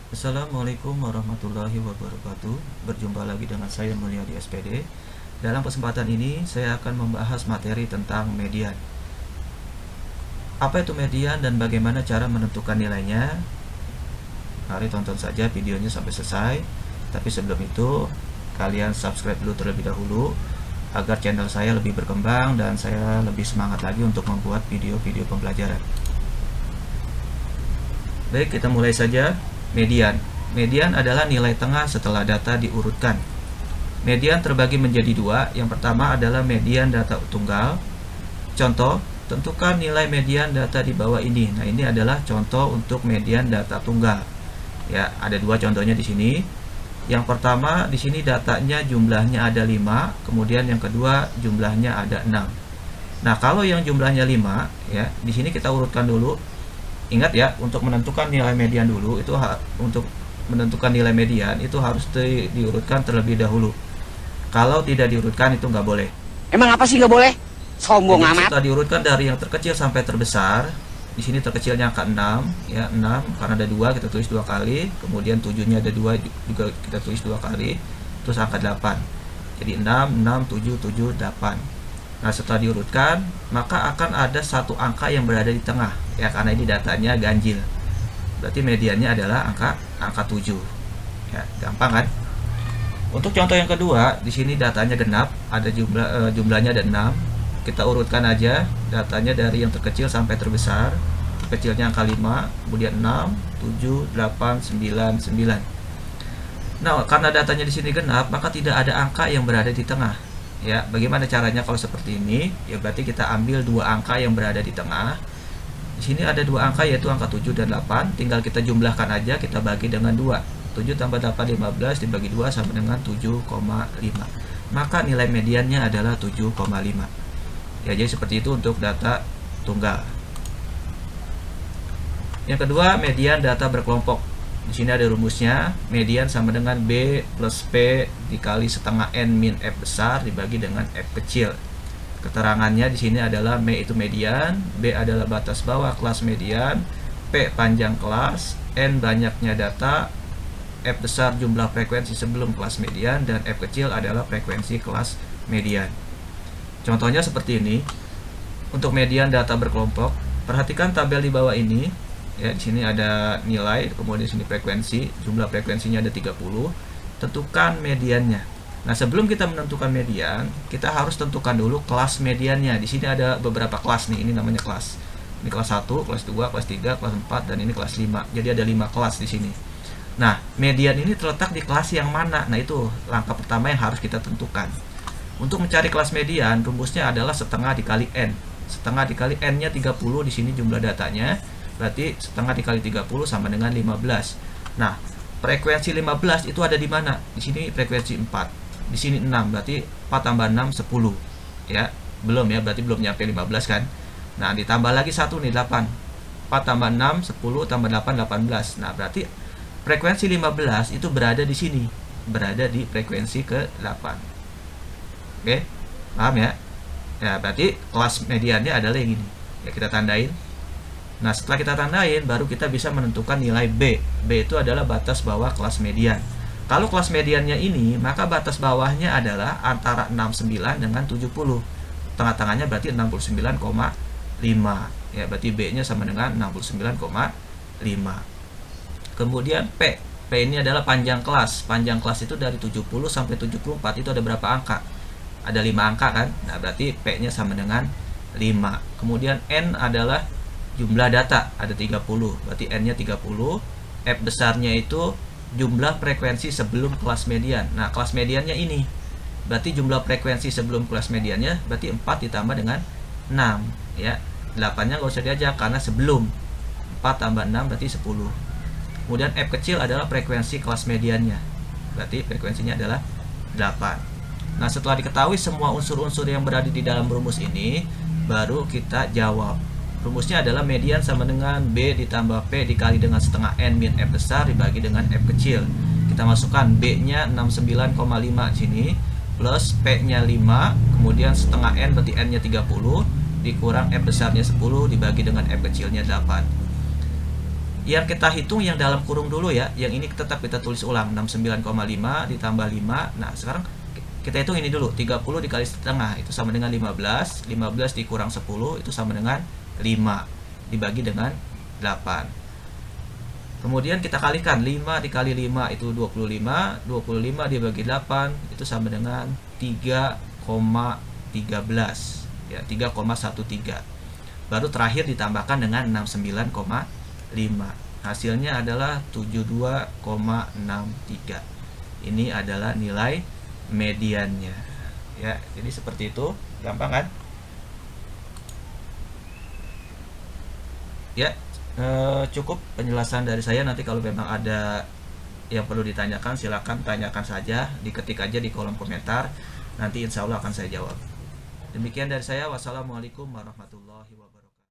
Assalamualaikum warahmatullahi wabarakatuh. Berjumpa lagi dengan saya Mulyadi SPD. Dalam kesempatan ini saya akan membahas materi tentang median. Apa itu median dan bagaimana cara menentukan nilainya? Mari tonton saja videonya sampai selesai. Tapi sebelum itu, kalian subscribe dulu terlebih dahulu agar channel saya lebih berkembang dan saya lebih semangat lagi untuk membuat video-video pembelajaran. Baik, kita mulai saja. Median. Median adalah nilai tengah setelah data diurutkan. Median terbagi menjadi dua. Yang pertama adalah median data tunggal. Contoh, tentukan nilai median data di bawah ini. Nah, ini adalah contoh untuk median data tunggal. Ya, ada dua contohnya di sini. Yang pertama, di sini datanya jumlahnya ada 5, kemudian yang kedua jumlahnya ada 6. Nah, kalau yang jumlahnya 5, ya, di sini kita urutkan dulu. Ingat ya, untuk menentukan nilai median dulu itu untuk menentukan nilai median itu harus diurutkan terlebih dahulu. Kalau tidak diurutkan itu nggak boleh. Emang apa sih nggak boleh? Sombong Jadi amat. setelah diurutkan dari yang terkecil sampai terbesar, di sini terkecilnya angka 6, ya 6 karena ada 2 kita tulis 2 kali, kemudian 7-nya ada 2 juga kita tulis 2 kali, terus angka 8. Jadi 6, 6, 7, 7, 8. Nah, setelah diurutkan, maka akan ada satu angka yang berada di tengah, ya karena ini datanya ganjil. Berarti mediannya adalah angka 7. Ya, gampang kan? Untuk contoh yang kedua, di sini datanya genap, ada jumlahnya ada 6. Kita urutkan aja datanya dari yang terkecil sampai terbesar. Terkecilnya angka 5, kemudian 6, 7, 8, 9, 9. Nah, karena datanya di sini genap, maka tidak ada angka yang berada di tengah. Ya, bagaimana caranya kalau seperti ini? Ya berarti kita ambil dua angka yang berada di tengah. Di sini ada dua angka yaitu angka 7 dan 8, tinggal kita jumlahkan aja, kita bagi dengan 2. 7 tambah 8 15 dibagi 2 sama dengan 7,5. Maka nilai mediannya adalah 7,5. Ya, jadi seperti itu untuk data tunggal. Yang kedua, median data berkelompok. Di sini ada rumusnya, median sama dengan B plus P dikali setengah N min F besar dibagi dengan F kecil. Keterangannya di sini adalah M itu median, B adalah batas bawah kelas median, P panjang kelas, N banyaknya data, F besar jumlah frekuensi sebelum kelas median, dan F kecil adalah frekuensi kelas median. Contohnya seperti ini. Untuk median data berkelompok, perhatikan tabel di bawah ini. Ya, di sini ada nilai, kemudian di sini frekuensi, jumlah frekuensinya ada 30. Tentukan mediannya. Nah, sebelum kita menentukan median, kita harus tentukan dulu kelas mediannya. Di sini ada beberapa kelas nih, ini namanya kelas. Ini kelas 1, kelas 2, kelas 3, kelas 4, dan ini kelas 5. Jadi ada 5 kelas di sini. Nah, median ini terletak di kelas yang mana? Nah, itu langkah pertama yang harus kita tentukan. Untuk mencari kelas median, rumusnya adalah setengah dikali N. Setengah dikali N-nya 30, di sini jumlah datanya. Berarti setengah dikali 30 sama dengan 15. Nah, frekuensi 15 itu ada di mana? Di sini frekuensi 4. Di sini 6, berarti 4 tambah 6 10. Ya, belum ya, berarti belum nyampe 15 kan? Nah, ditambah lagi 1 nih 8. 4 tambah 6 10 tambah 8 18. Nah, berarti frekuensi 15 itu berada di sini. Berada di frekuensi ke-8. Oke? Paham ya? Ya, berarti kelas mediannya adalah yang ini. Ya, kita tandain. Nah, setelah kita tandain, baru kita bisa menentukan nilai B. B itu adalah batas bawah kelas median. Kalau kelas mediannya ini, maka batas bawahnya adalah antara 69 dengan 70. Tengah-tengahnya berarti 69,5. Ya, berarti B-nya sama dengan 69,5. Kemudian P. P ini adalah panjang kelas. Panjang kelas itu dari 70 sampai 74 itu ada berapa angka? Ada 5 angka kan? Nah, berarti P-nya sama dengan 5. Kemudian N adalah jumlah data, ada 30, berarti N-nya 30. F besarnya itu jumlah frekuensi sebelum kelas median. Nah, kelas mediannya ini, berarti jumlah frekuensi sebelum kelas mediannya berarti 4 ditambah dengan 6. Ya, 8-nya nggak usah diajak karena sebelum. 4 tambah 6 berarti 10. Kemudian F kecil adalah frekuensi kelas mediannya, berarti frekuensinya adalah 8. Nah, setelah diketahui semua unsur-unsur yang berada di dalam rumus ini, baru kita jawab. Rumusnya adalah median sama dengan B ditambah P dikali dengan setengah N min F besar dibagi dengan F kecil. Kita masukkan B-nya 69,5 di sini, plus P-nya 5, kemudian setengah N berarti N-nya 30, dikurang F besarnya 10 dibagi dengan F kecilnya 8. Yang kita hitung yang dalam kurung dulu ya, yang ini tetap kita tulis ulang, 69,5 ditambah 5. Nah sekarang kita hitung ini dulu, 30 dikali setengah itu sama dengan 15, 15 dikurang 10 itu sama dengan 5, dibagi dengan 8. Kemudian kita kalikan, 5 dikali 5 itu 25, 25 dibagi 8 itu sama dengan 3,13 ya, 3,13. Baru terakhir ditambahkan dengan 69,5. Hasilnya adalah 72,63. Ini adalah nilai mediannya. Ya, jadi seperti itu, gampang kan? Ya, cukup penjelasan dari saya. Nanti kalau memang ada yang perlu ditanyakan, silakan tanyakan saja, diketik aja di kolom komentar. Nanti insya Allah akan saya jawab. Demikian dari saya. Wassalamualaikum warahmatullahi wabarakatuh.